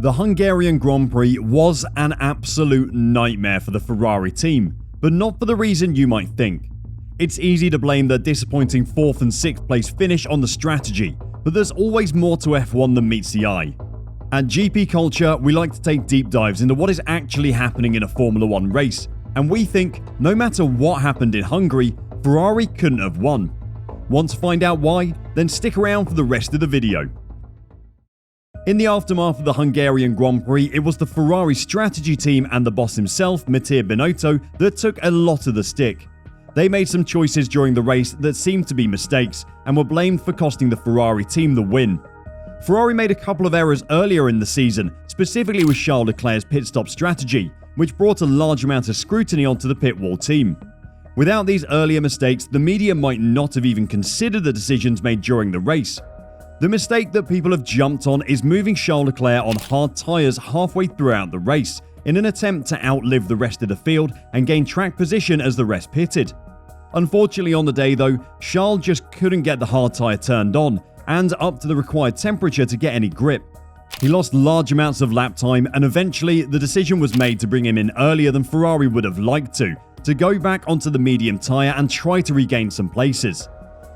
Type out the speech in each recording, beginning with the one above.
The Hungarian Grand Prix was an absolute nightmare for the Ferrari team, but not for the reason you might think. It's easy to blame their disappointing 4th and 6th place finish on the strategy, but there's always more to F1 than meets the eye. At GP Culture, we like to take deep dives into what is actually happening in a Formula 1 race, and we think, no matter what happened in Hungary, Ferrari couldn't have won. Want to find out why? Then stick around for the rest of the video. In the aftermath of the Hungarian Grand Prix, it was the Ferrari strategy team and the boss himself, Matteo Binotto, that took a lot of the stick. They made some choices during the race that seemed to be mistakes and were blamed for costing the Ferrari team the win. Ferrari made a couple of errors earlier in the season, specifically with Charles Leclerc's pit stop strategy, which brought a large amount of scrutiny onto the pit wall team. Without these earlier mistakes, the media might not have even considered the decisions made during the race. The mistake that people have jumped on is moving Charles Leclerc on hard tyres halfway throughout the race, in an attempt to outlive the rest of the field and gain track position as the rest pitted. Unfortunately on the day though, Charles just couldn't get the hard tyre turned on and up to the required temperature to get any grip. He lost large amounts of lap time, and eventually the decision was made to bring him in earlier than Ferrari would have liked to go back onto the medium tyre and try to regain some places.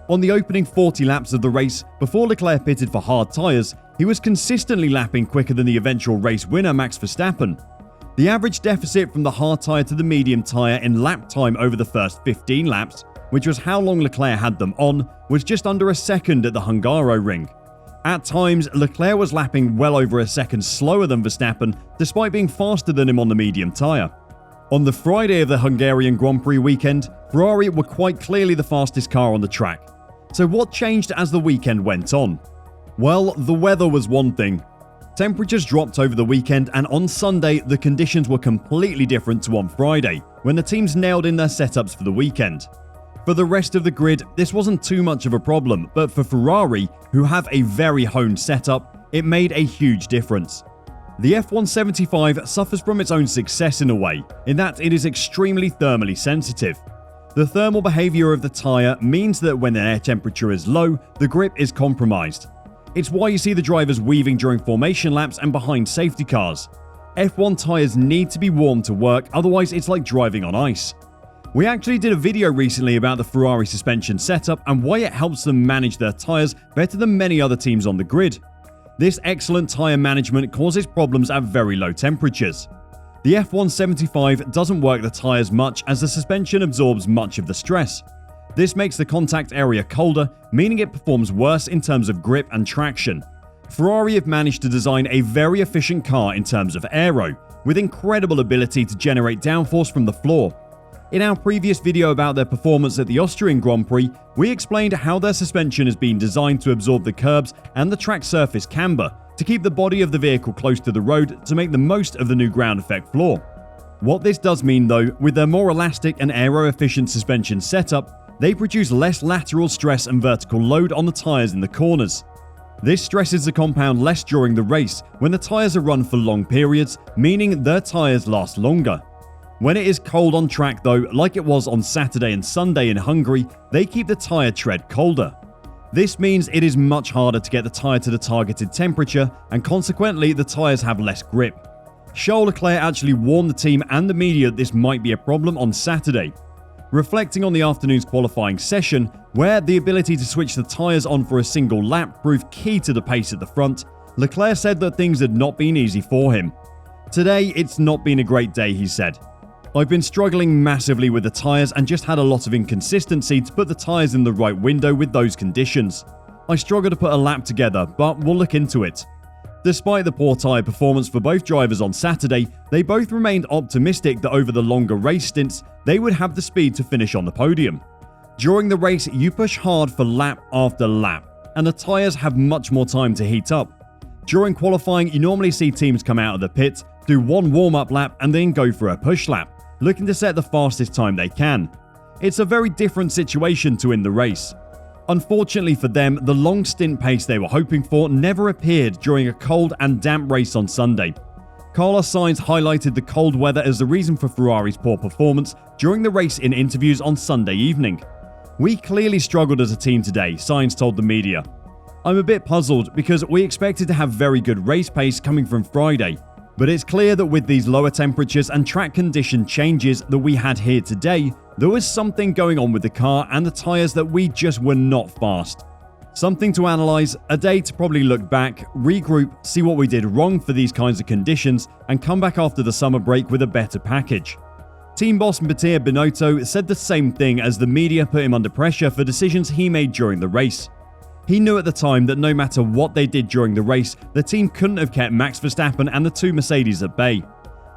On the opening 40 laps of the race, before Leclerc pitted for hard tyres, he was consistently lapping quicker than the eventual race winner Max Verstappen. The average deficit from the hard tyre to the medium tyre in lap time over the first 15 laps, which was how long Leclerc had them on, was just under a second at the Hungaroring. At times, Leclerc was lapping well over a second slower than Verstappen, despite being faster than him on the medium tyre. On the Friday of the Hungarian Grand Prix weekend, Ferrari were quite clearly the fastest car on the track. So what changed as the weekend went on? Well, the weather was one thing. Temperatures dropped over the weekend, and on Sunday the conditions were completely different to on Friday, when the teams nailed in their setups for the weekend. For the rest of the grid, this wasn't too much of a problem, but for Ferrari, who have a very honed setup, it made a huge difference. The F175 suffers from its own success in a way, in that it is extremely thermally sensitive. The thermal behavior of the tyre means that when the air temperature is low, the grip is compromised. It's why you see the drivers weaving during formation laps and behind safety cars. F1 tyres need to be warm to work, otherwise it's like driving on ice. We actually did a video recently about the Ferrari suspension setup and why it helps them manage their tyres better than many other teams on the grid. This excellent tyre management causes problems at very low temperatures. The F175 doesn't work the tyres much as the suspension absorbs much of the stress. This makes the contact area colder, meaning it performs worse in terms of grip and traction. Ferrari have managed to design a very efficient car in terms of aero, with incredible ability to generate downforce from the floor. In our previous video about their performance at the Austrian Grand Prix, we explained how their suspension has been designed to absorb the curbs and the track surface camber, to keep the body of the vehicle close to the road to make the most of the new ground effect floor. What this does mean though, with their more elastic and aero-efficient suspension setup, they produce less lateral stress and vertical load on the tyres in the corners. This stresses the compound less during the race when the tyres are run for long periods, meaning their tyres last longer. When it is cold on track though, like it was on Saturday and Sunday in Hungary, they keep the tyre tread colder. This means it is much harder to get the tyre to the targeted temperature, and consequently the tyres have less grip. Charles Leclerc actually warned the team and the media that this might be a problem on Saturday. Reflecting on the afternoon's qualifying session, where the ability to switch the tyres on for a single lap proved key to the pace at the front, Leclerc said that things had not been easy for him. "Today, it's not been a great day," he said. "I've been struggling massively with the tyres and just had a lot of inconsistency to put the tyres in the right window with those conditions. I struggled to put a lap together, but we'll look into it." Despite the poor tyre performance for both drivers on Saturday, they both remained optimistic that over the longer race stints, they would have the speed to finish on the podium. During the race, you push hard for lap after lap, and the tyres have much more time to heat up. During qualifying, you normally see teams come out of the pit, do one warm-up lap and then go for a push lap, looking to set the fastest time they can. It's a very different situation to in the race. Unfortunately for them, the long stint pace they were hoping for never appeared during a cold and damp race on Sunday. Carlos Sainz highlighted the cold weather as the reason for Ferrari's poor performance during the race in interviews on Sunday evening. "We clearly struggled as a team today," Sainz told the media. I'm a bit puzzled because we expected to have very good race pace coming from Friday, but it's clear that with these lower temperatures and track condition changes that we had here today, there was something going on with the car and the tyres that we just were not fast. Something to analyse, a day to probably look back, regroup, see what we did wrong for these kinds of conditions, and come back after the summer break with a better package. Team boss Mattia Binotto said the same thing as the media put him under pressure for decisions he made during the race. He knew at the time that no matter what they did during the race, the team couldn't have kept Max Verstappen and the two Mercedes at bay.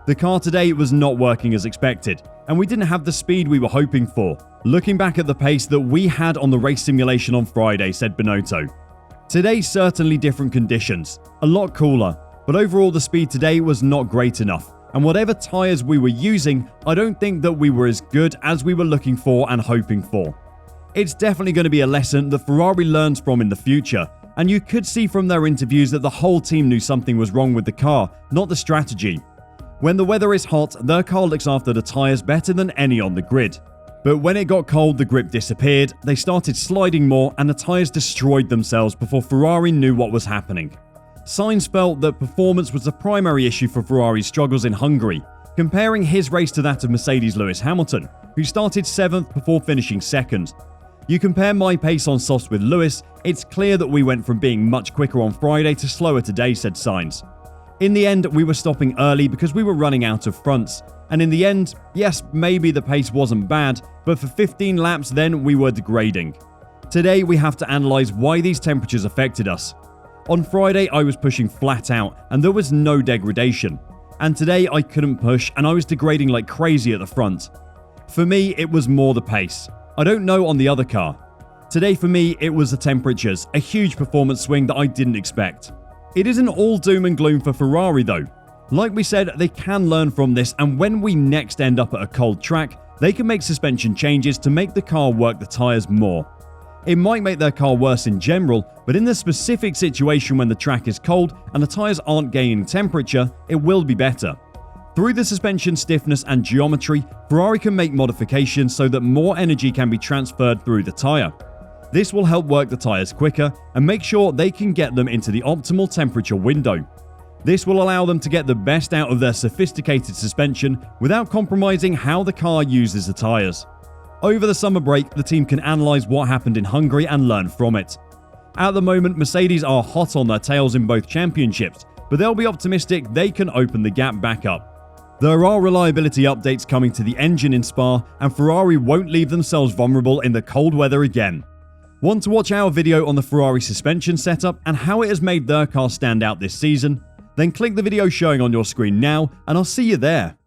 The car today was not working as expected, and we didn't have the speed we were hoping for. Looking back at the pace that we had on the race simulation on Friday, said Binotto. Today certainly different conditions, a lot cooler, but overall the speed today was not great enough, and whatever tyres we were using, I don't think that we were as good as we were looking for and hoping for. It's definitely going to be a lesson that Ferrari learns from in the future, and you could see from their interviews that the whole team knew something was wrong with the car, not the strategy. When the weather is hot, their car looks after the tyres better than any on the grid. But when it got cold, the grip disappeared, they started sliding more, and the tyres destroyed themselves before Ferrari knew what was happening. Sainz felt that performance was the primary issue for Ferrari's struggles in Hungary, comparing his race to that of Mercedes' Lewis Hamilton, who started 7th before finishing 2nd. You compare my pace on softs with Lewis, it's clear that we went from being much quicker on Friday to slower today, said Sainz. In the end, we were stopping early because we were running out of fronts. And in the end, yes, maybe the pace wasn't bad, but for 15 laps then we were degrading. Today we have to analyse why these temperatures affected us. On Friday I was pushing flat out and there was no degradation. And today I couldn't push and I was degrading like crazy at the front. For me it was more the pace. I don't know on the other car. Today for me it was the temperatures, a huge performance swing that I didn't expect. It isn't all doom and gloom for Ferrari though. Like we said, they can learn from this, and when we next end up at a cold track, they can make suspension changes to make the car work the tyres more. It might make their car worse in general, but in the specific situation when the track is cold and the tyres aren't gaining temperature, it will be better. Through the suspension stiffness and geometry, Ferrari can make modifications so that more energy can be transferred through the tyre. This will help work the tyres quicker and make sure they can get them into the optimal temperature window. This will allow them to get the best out of their sophisticated suspension without compromising how the car uses the tyres. Over the summer break, the team can analyse what happened in Hungary and learn from it. At the moment, Mercedes are hot on their tails in both championships, but they'll be optimistic they can open the gap back up. There are reliability updates coming to the engine in Spa, and Ferrari won't leave themselves vulnerable in the cold weather again. Want to watch our video on the Ferrari suspension setup and how it has made their car stand out this season? Then click the video showing on your screen now, and I'll see you there.